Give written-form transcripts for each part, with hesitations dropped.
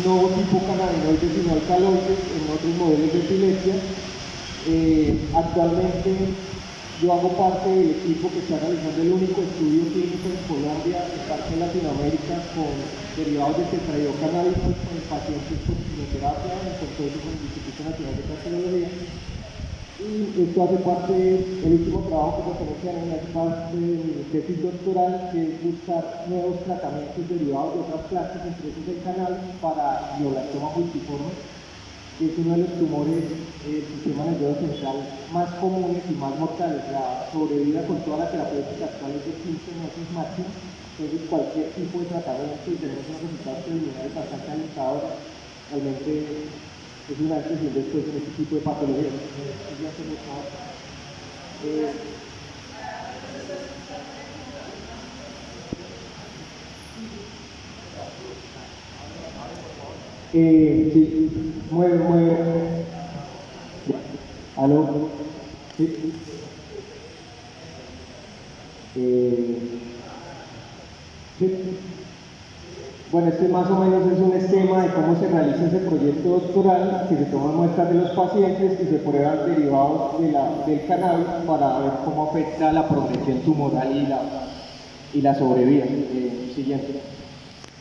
no tipo cannabinoides sino alcaloides en otros modelos de epilepsia. Actualmente yo hago parte del equipo que está realizando el único estudio clínico en Colombia, en parte de Latinoamérica, con derivados de tetrahidrocannabinoides en pacientes con quimioterapia, en consorcio con el Instituto Nacional de Cardiología. Y esto hace parte del último trabajo que pertenece a una parte de mi tesis doctoral, que es buscar nuevos tratamientos derivados de otras plantas, entre esos el cannabis, para glioblastoma multiforme, que es uno de los tumores del sistema nervioso central más comunes y más mortales. La sobrevida con toda la terapéutica actual es de 15 meses máximo. Entonces cualquier tipo de tratamiento, y tenemos unos resultados preliminares bastante alentadores, realmente es una decisión después en este tipo de patologías. Sí, mueve. ¿Aló? Sí. Sí. Bueno, este más o menos es un esquema de cómo se realiza ese proyecto doctoral, que se toman muestras de los pacientes y se prueban derivados del cannabis para ver cómo afecta la progresión tumoral y la sobrevida. Siguiente.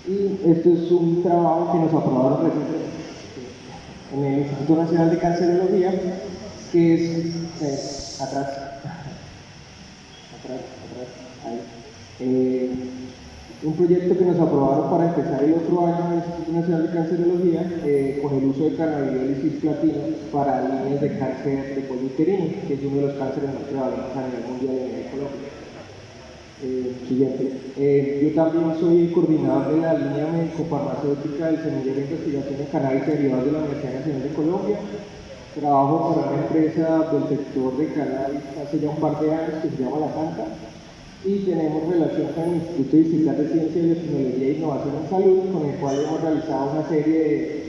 Y esto es un trabajo que nos aprobaron recientemente en el Instituto Nacional de Cancerología, que es atrás, ahí. Un proyecto que nos aprobaron para empezar el otro año en el Instituto Nacional de Cancerología, con el uso de cannabidiol y cisplatina para líneas de cáncer de cuello uterino, que es uno de los cánceres más prevalentes a nivel mundial en Colombia. Siguiente. Yo también soy coordinador de la línea médico-farmacéutica del Semillero de Investigación en Cannabis Derivados de la Universidad Nacional de Colombia. Trabajo para una empresa del sector de cannabis hace ya un par de años que se llama La Santa, y tenemos relación con el Instituto Distrital de Ciencia, Biotecnología e Innovación en Salud, con el cual hemos realizado una serie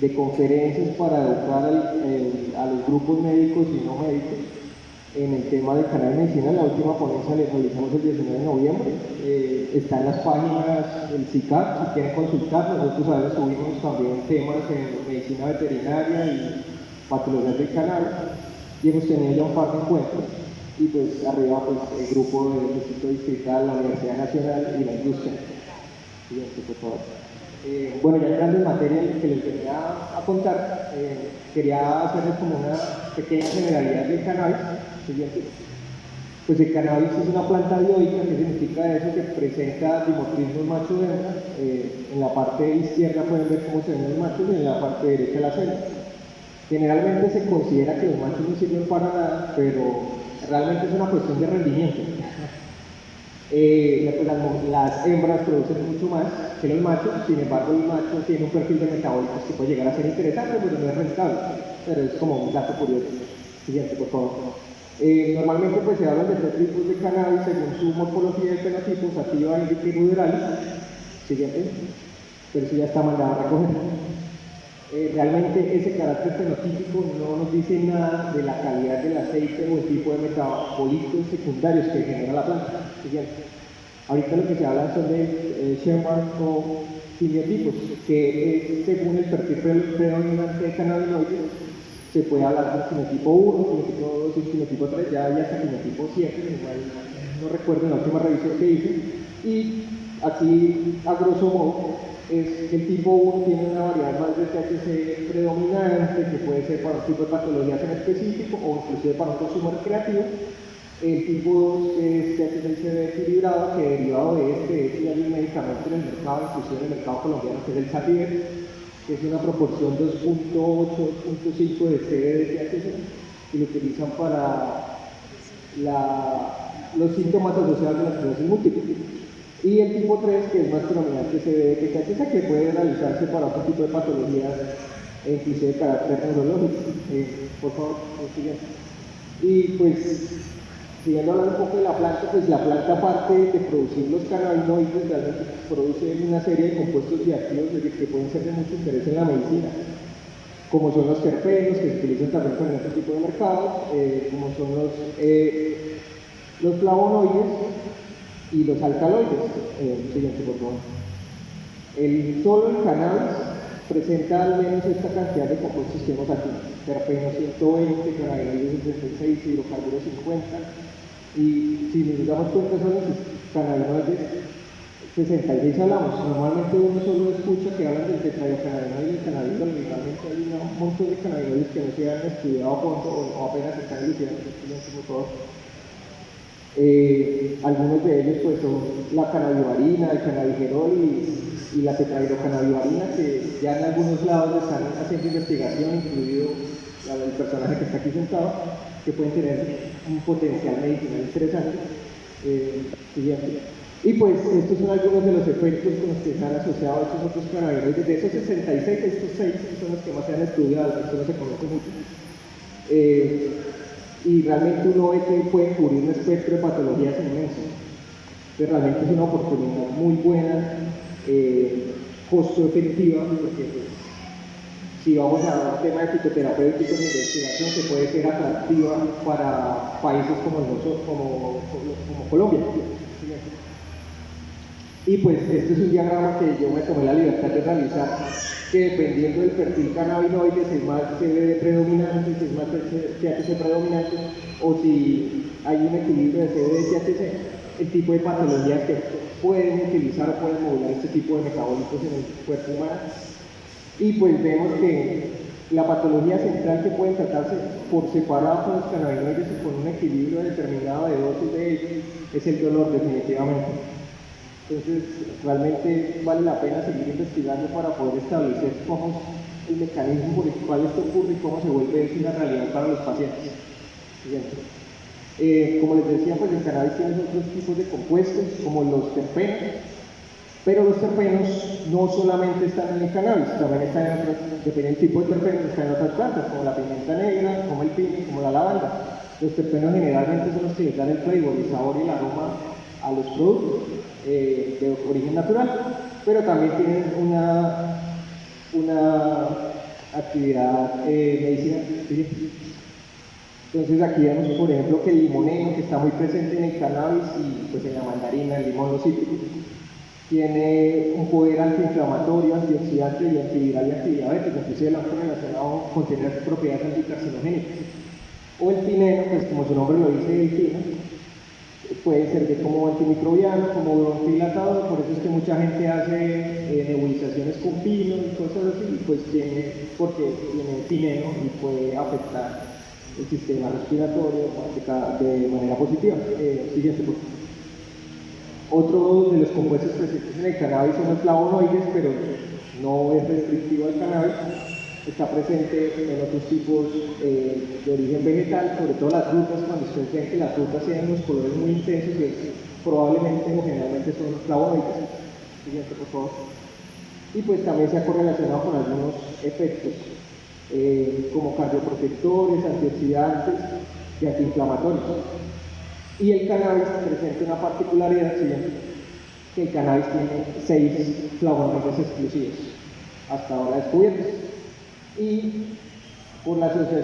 de conferencias para educar a los grupos médicos y no médicos en el tema del cannabis medicinal. La última ponencia la realizamos el 19 de noviembre. Está en las páginas del CICAP, si quieren consultar. Nosotros a veces subimos también temas en medicina veterinaria y patologías del cannabis, y hemos tenido ya un par de encuentros. Y pues arriba pues el grupo del Instituto Distrital, la Universidad Nacional y la industria. Siguiente, por favor. Bueno, ya en grandes materias que les venía a contar, quería hacerles como una pequeña generalidad del cannabis. Siguiente. Pues el cannabis es una planta dioica, que significa eso, que presenta dimorfismo macho-hembra. En la parte izquierda pueden ver cómo se ven los machos y en la parte derecha las hembras. Generalmente se considera que los machos no sirven para nada, pero realmente es una cuestión de rendimiento. Las hembras producen mucho más que los machos, sin embargo el macho tiene un perfil de metabólicos que puede llegar a ser interesante, pero no es rentable. Pero es como un dato curioso. Siguiente, por favor. Normalmente pues se hablan de 3 tipos de cannabis según su morfología y fenotipo: sativa, índica y ruderalis. Siguiente. Pero eso ya está mandado a recoger. Realmente ese carácter fenotípico no nos dice nada de la calidad del aceite o el tipo de metabolitos secundarios que genera la planta. Siguiente. Ahorita lo que se habla son de Sherman o fenotipos, que es según el perfil predominante de cannabinoides. Se puede hablar de fenotipo 1, fenotipo 2 y fenotipo 3, ya hay hasta fenotipo 7, no recuerdo la última revisión que hice. Y aquí, a grosso modo, es que el tipo 1 tiene una variedad más de THC predominante, que puede ser para un tipo de patologías en específico o inclusive para un consumo recreativo. El tipo 2 es THC equilibrado, que derivado de este ya hay un medicamento en el mercado, inclusive en el mercado colombiano, que es el Sativer, que es una proporción 2.8-2.5 de CBD de THC, y lo utilizan para los síntomas asociados de la esclerosis múltiple. Y el tipo 3, que es más predominante CBD que THC, que puede realizarse para otro tipo de patologías, inclusive de carácter neurológico. Por favor, siguiente. Y pues, siguiendo hablando un poco de la planta, pues la planta, aparte de producir los cannabinoides, realmente produce una serie de compuestos bioactivos que pueden ser de mucho interés en la medicina, como son los terpenos, que se utilizan también para este tipo de mercados, como son los flavonoides y los alcaloides. Siguiente, por favor. Solo el cannabis presenta al menos esta cantidad de compuestos que vemos aquí: terpenos 120, cannabinoides 66, hidrocarburos 50, y si nos damos cuenta son los cannabinoides 66 hablamos. Normalmente uno solo escucha que hablan del tetrahidrocannabinol y del cannabidol, y realmente hay un montón de cannabinoides que no se han estudiado a fondo o apenas se están elucidando, como todos. Algunos de ellos pues son la cannabivarina, el cannabigerol y la tetrahidrocannabivarina, que ya en algunos lados están haciendo investigación, incluido el personaje que está aquí sentado, que pueden tener un potencial medicinal interesante. Siguiente. Y pues estos son algunos de los efectos con los que están asociados estos otros cannabinoides. De esos 66, estos 6 son los que más se han estudiado, esto no se conoce mucho. Y realmente uno ve que puede cubrir un espectro de patologías inmenso. Entonces realmente es una oportunidad muy buena, costo efectiva, porque pues, si vamos a un tema de fitoterapéutico de investigación, que puede ser atractiva para países como nosotros, como Colombia. Y pues este es un diagrama que yo me tomé la libertad de realizar, que dependiendo del perfil cannabinoide, si es más CBD predominante, si es más THC predominante, o si hay un equilibrio de CBD y THC, el tipo de patologías que pueden utilizar o pueden modular este tipo de metabolitos en el cuerpo humano. Y pues vemos que la patología central que pueden tratarse por separado con los cannabinoides y con un equilibrio determinado de dosis de ellos es el dolor, definitivamente. Entonces, realmente vale la pena seguir investigando para poder establecer cómo es el mecanismo por el cual esto ocurre y cómo se vuelve eso una realidad para los pacientes. Como les decía, pues el cannabis tiene otros tipos de compuestos, como los terpenos, pero los terpenos no solamente están en el cannabis, también están en otras, dependiendo del tipo de terpenos, están en otras plantas, como la pimienta negra, como el pino, como la lavanda. Los terpenos generalmente son los que les dan el flavor, el sabor y el aroma a los productos de origen natural, pero también tienen una actividad medicinal. Entonces aquí vemos, por ejemplo, que el limoneno, que está muy presente en el cannabis y pues en la mandarina, el limón, los cítricos, tiene un poder antiinflamatorio, antioxidante y antiviral y antidiabético, inclusive lo han relacionado con tener propiedades anticarcinogénicas. O el pineno, pues como su nombre lo dice, el pino, puede servir como antimicrobiano, como bronquidilatador, por eso es que mucha gente hace nebulizaciones con pino y cosas así, pues porque tiene pineno y puede afectar el sistema respiratorio de manera positiva. Siguiente, por favor. Otro de los compuestos presentes en el cannabis son los flavonoides, pero no es restrictivo al cannabis. Está presente en otros tipos de origen vegetal, sobre todo las frutas. Cuando ustedes ven que las frutas tienen unos colores muy intensos, probablemente o generalmente son flavonoides. Siguiente, por favor. Y pues también se ha correlacionado con algunos efectos, como cardioprotectores, antioxidantes y antiinflamatorios. Y el cannabis presenta una particularidad siguiente, que el cannabis tiene 6 flavonoides exclusivos, hasta ahora descubiertos. Y por la Agencia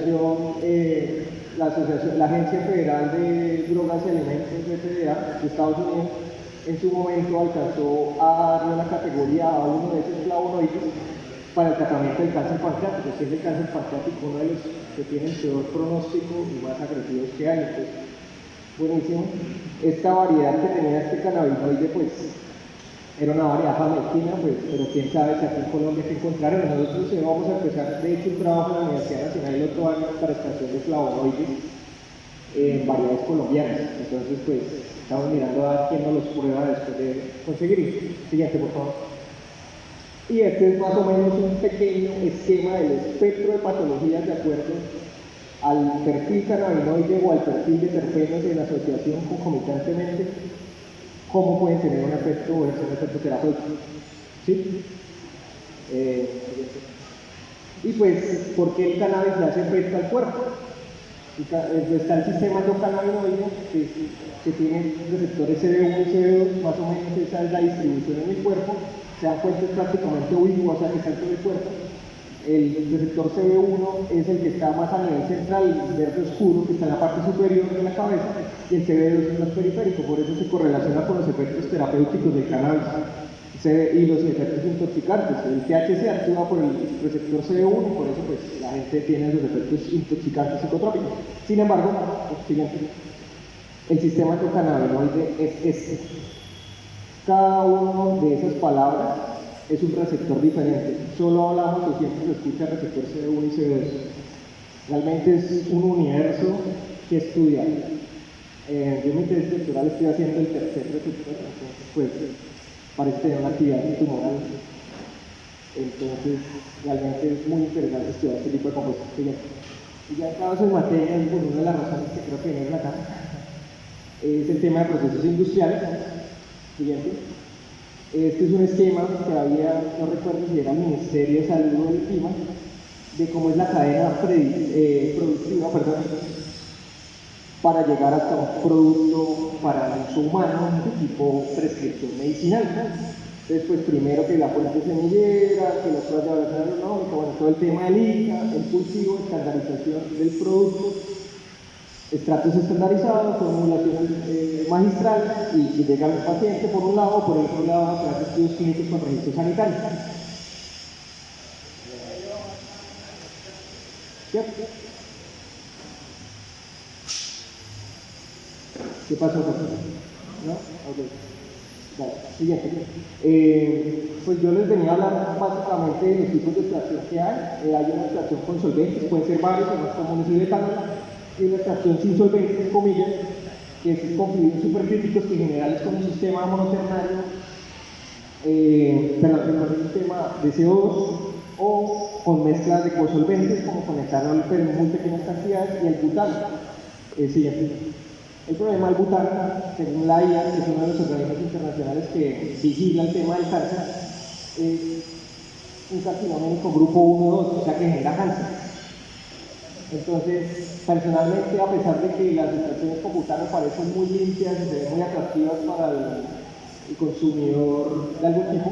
Federal de Drogas y Alimentos, FDA, de Estados Unidos, en su momento alcanzó a darle una categoría a uno de esos flavonoides para el tratamiento del cáncer pancreático, que es el cáncer pancreático uno de los que tiene el peor pronóstico y más agresivos que hay. Entonces, buenísimo. Esta variedad que tenía este cannabinoide, pues, era una variedad jamaiquina, pues, pero quién sabe si aquí en Colombia se encontraron. Nosotros vamos a empezar, de hecho, un trabajo en la Universidad Nacional el otro año para extracción de flavonoides en variedades colombianas. Entonces, pues, estamos mirando a ver quién nos los prueba después de conseguir. Siguiente, por favor. Y este es más o menos un pequeño esquema del espectro de patologías de acuerdo al perfil cannabinoide o al perfil de terpenos en asociación concomitantemente, cómo pueden tener un efecto o un efecto terapéutico. ¿Sí? Y pues, ¿por qué el cannabis le hace efecto al cuerpo? Está el sistema endocannabinoide que tiene receptores CB1 y CB2, más o menos esa es la distribución en el cuerpo. Se dan cuenta, es prácticamente ubicuosa, que está en todo el cuerpo. El receptor CB1 es el que está más a nivel central, el verde oscuro, que está en la parte superior de la cabeza, y el CB2 es más periférico, por eso se correlaciona con los efectos terapéuticos del cannabis. Y los efectos intoxicantes. El THC actúa por el receptor CB1, por eso pues, la gente tiene los efectos intoxicantes psicotrópicos. Sin embargo, el sistema endocannabinoide es este. Cada una de esas palabras es un receptor diferente. Solo hablamos o siempre se escucha el receptor CB1 y CB2. Realmente es un universo que estudiar. Yo en mi tesis doctoral estoy haciendo el tercer receptor, entonces pues parece tener una actividad tumoral. Entonces realmente es muy interesante estudiar este tipo de compuestos. Y ya entrados en materia, por una de las razones que creo que viene acá, es el tema de procesos industriales. Siguiente. Este es un esquema que había, no recuerdo si era el Ministerio de Salud o el clima, de cómo es la cadena productiva, para llegar hasta un producto para el uso humano de tipo prescripción medicinal. Entonces, pues primero que la fuente semillera, que las pruebas de evaluación agronómica, bueno, todo el tema del ICA, el cultivo, estandarización del producto, estratos estandarizados, formulaciones magistrales y llega al paciente por un lado, por el otro lado, a hacer estudios clínicos con registro sanitario. ¿Cierto? ¿Qué pasó? ¿No? Okay. Vale, siguiente. Pues yo les venía a hablar básicamente de los tipos de extracción que hay. Hay una extracción con solventes, pueden ser varios, el más común es el etanol, y una extracción sin solventes, comillas, que es con fluidos supercríticos, que en general es con un sistema monoternario, un sistema de CO2, o con mezclas de cosolventes, como con etanol, pero en muy pequeñas cantidades, y el butano. Siguiente. El problema del butano, según la IA, que es uno de los organismos internacionales que vigila el tema del cáncer, es un carcinogénico grupo 1-2, o sea que genera cáncer. Entonces, personalmente, a pesar de que las extracciones con butano parecen muy limpias y se ven muy atractivas para el consumidor de algún tipo,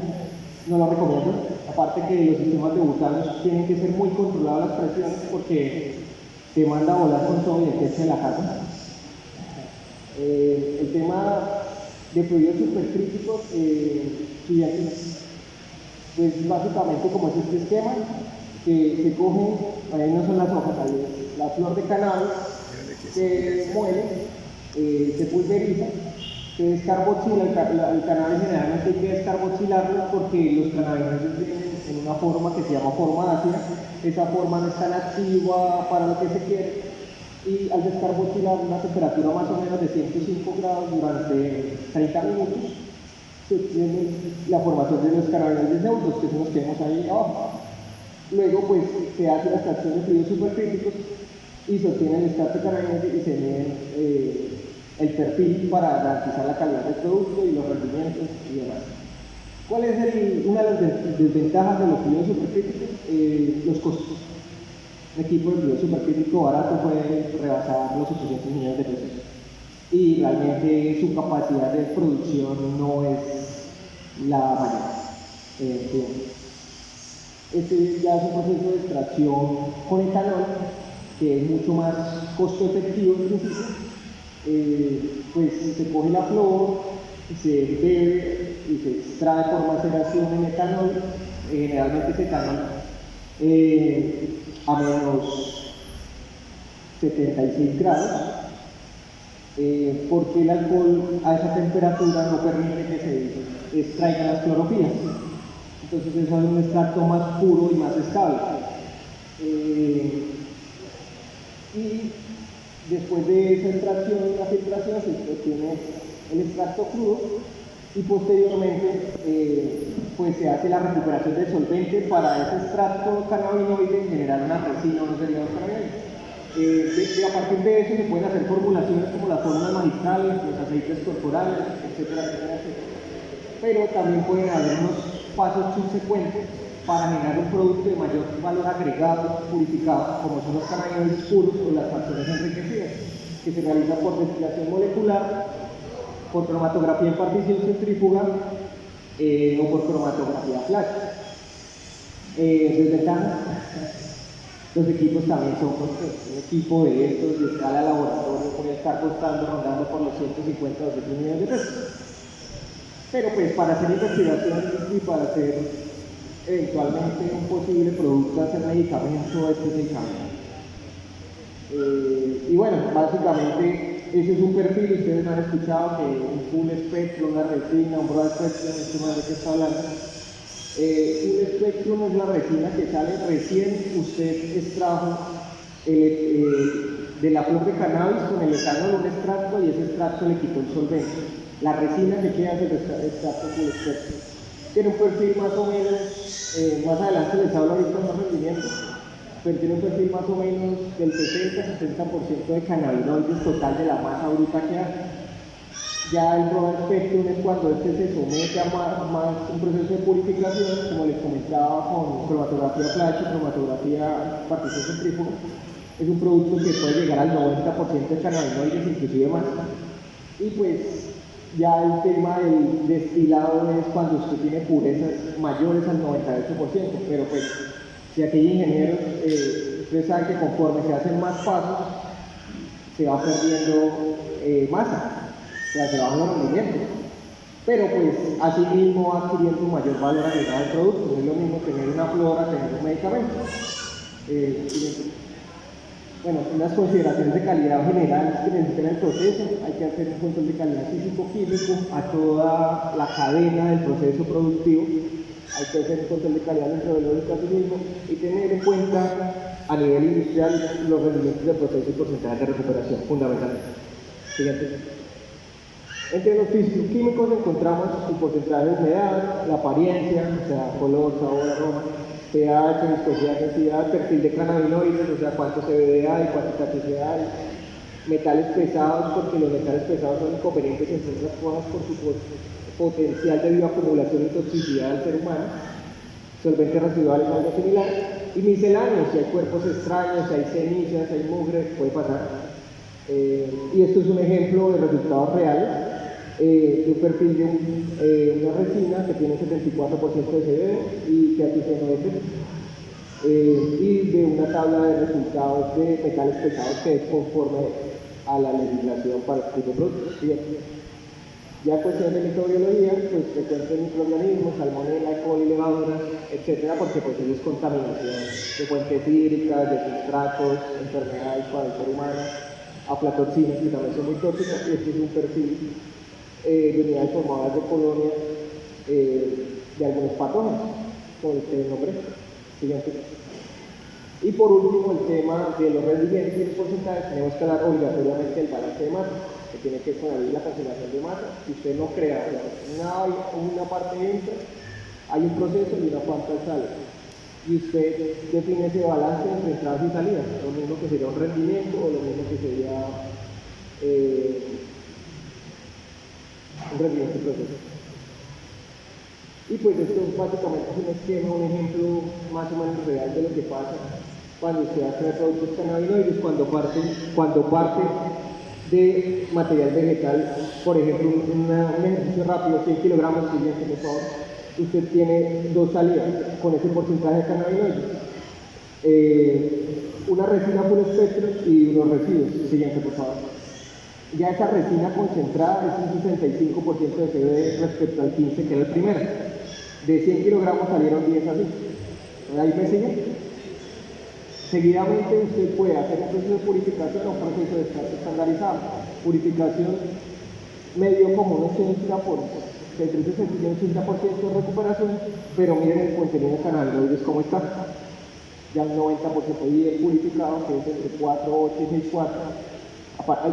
no lo recomiendo. Aparte que los sistemas de butano tienen que ser muy controladas las presiones porque te manda a volar con todo y el techo de la casa. El tema de fluidos supercríticos, pues básicamente como es este esquema, que se cogen, ahí no son las hojas, ahí es la flor de cannabis, se muele, se pulveriza, se descarboxila, el cannabis generalmente hay que descarboxilarlo porque los cannabinoides vienen en una forma que se llama forma ácida, esa forma no es tan activa para lo que se quiere, y al descarboxilar una temperatura más o menos de 105 grados durante 30 minutos, se obtiene la formación de los cannabinoides neutros, que son los que vemos ahí abajo. Luego, pues, se hace la extracción de fluidos supercríticos y se obtiene el extracto de cannabinoides y se mide el perfil para garantizar la calidad del producto y los rendimientos y demás. ¿Cuál es una de las desventajas de los fluidos supercríticos? Los costos. Un equipo de fluido supercrítico barato puede rebasar los 800 millones de pesos y realmente su capacidad de producción no es la mayor. Este ya es un proceso de extracción con etanol que es mucho más costo efectivo en principio. Pues se coge la flor, se bebe y se extrae por maceración en etanol. Generalmente es etanol a menos 76 grados, porque el alcohol a esa temperatura no permite que se extraigan las clorofilas. Entonces eso es un extracto más puro y más estable. Y después de esa extracción y la filtración se obtiene el extracto crudo y posteriormente pues se hace la recuperación del solvente para ese extracto cannabinoide generar una resina o unos derivados cannabinoides. A partir de eso se pueden hacer formulaciones como las fórmulas magistrales, los aceites corporales, etcétera, etcétera, etcétera. Pero también pueden haber unos pasos subsecuentes para generar un producto de mayor valor agregado, purificado, como son los cannabinoides puros o las fracciones enriquecidas, que se realizan por destilación molecular, por cromatografía en partición centrífuga o por cromatografía flash. Desventajas, los equipos también son costosos. Un equipo de estos de escala laboratorio puede estar costando, rondando por los 150 o 200 millones de pesos. Pero pues para hacer investigación y para hacer eventualmente un posible producto, hacer medicamento, este medicamento. Y bueno, básicamente ese es un perfil, ustedes han escuchado que un full spectrum, una resina, un broad spectrum, esto más de qué está hablando. Full spectrum es la resina que sale recién, usted extrajo de la flor de cannabis con el etanol un extracto y ese extracto le quitó el solvente. La resina que queda es el extracto full spectrum. Tiene un perfil más o menos, más adelante les hablo ahorita de los rendimientos, pero tiene un perfil más o menos del 60-70% de cannabinoides total de la masa bruta que hace. Ya el broad spectrum es cuando este se somete a más un proceso de purificación, como les comentaba, con cromatografía flash, cromatografía partición centrífuga. Es un producto que puede llegar al 90% de cannabinoides, inclusive más. Y pues ya el tema del destilado es cuando usted tiene purezas mayores al 98%, pero pues si aquellos ingenieros, ustedes saben que conforme se hacen más pasos, se va perdiendo masa, o sea, se bajan los rendimientos. Pero pues así mismo va adquiriendo un mayor valor agregado al producto. No es lo mismo tener una flor a tener un medicamento. Bueno, unas consideraciones de calidad generales que necesitan el proceso. Hay que hacer un control de calidad físico-químico a toda la cadena del proceso productivo. Hay que hacer un control de calidad dentro del mismo y tener en cuenta a nivel industrial los rendimientos del proceso y porcentajes de recuperación, fundamentalmente. Siguiente. Entre los físico-químicos encontramos el porcentaje de humedad, la apariencia, o sea, color, sabor, aroma, pH, viscosidad, densidad, perfil de cannabinoides, o sea, cuánto CBD hay, cuánta THC hay, metales pesados, porque los metales pesados son inconvenientes en ciertas cosas por su potencial de bioacumulación y toxicidad del ser humano, solventes residuales, algo similar, y misceláneos, si hay cuerpos extraños, si hay cenizas, si hay mugre, puede pasar. Y esto es un ejemplo de resultados reales de un perfil de una resina que tiene 74% de CBD y THC y de una tabla de resultados de metales pesados que es conforme a la legislación para este tipo de productos. Ya cuestión de microbiología, pues se cuentan microorganismos, salmonella, E. coli, levaduras, etcétera, porque pues eso es contaminación de fuentes hídricas, de sustratos, enfermedades para el ser humano, aflatoxinas que también son muy tóxicas, y este es un perfil de unidades formadas de colonias de algunos patógenos, como este nombre. Siguiente. Y por último, el tema de los rendimientos y los porcentajes, tenemos que hablar obligatoriamente del balance de masa, que tiene que ver con la cancelación de masa. Si usted no crea una parte entra, hay un proceso y una parte sale. Y usted define ese balance entre entradas y salidas, lo mismo que sería un rendimiento o lo mismo que sería un rendimiento proceso. Y pues esto básicamente es un esquema, un ejemplo más o menos real de lo que pasa cuando usted hace productos cannabinoides, cuando parte de material vegetal, por ejemplo, un ejercicio rápido, 100 kilogramos, siguiente, por favor, usted tiene dos salidas con ese porcentaje de cannabinoides. Una resina full spectrum y unos residuos, siguiente, por favor. Ya esa resina concentrada es un 65% de CBD respecto al 15 que era el primero. De 100 kilogramos salieron 10 así. ¿Ahí me sigue? Seguidamente usted puede hacer un proceso de purificación o un proceso de descarte estandarizado. Purificación medio como un 80%, entre ese 80% de recuperación, pero miren el contenido de cannabinoides cómo está. Ya un 90% bien purificado, que es entre 4, 8 y 6, 4. Aparte,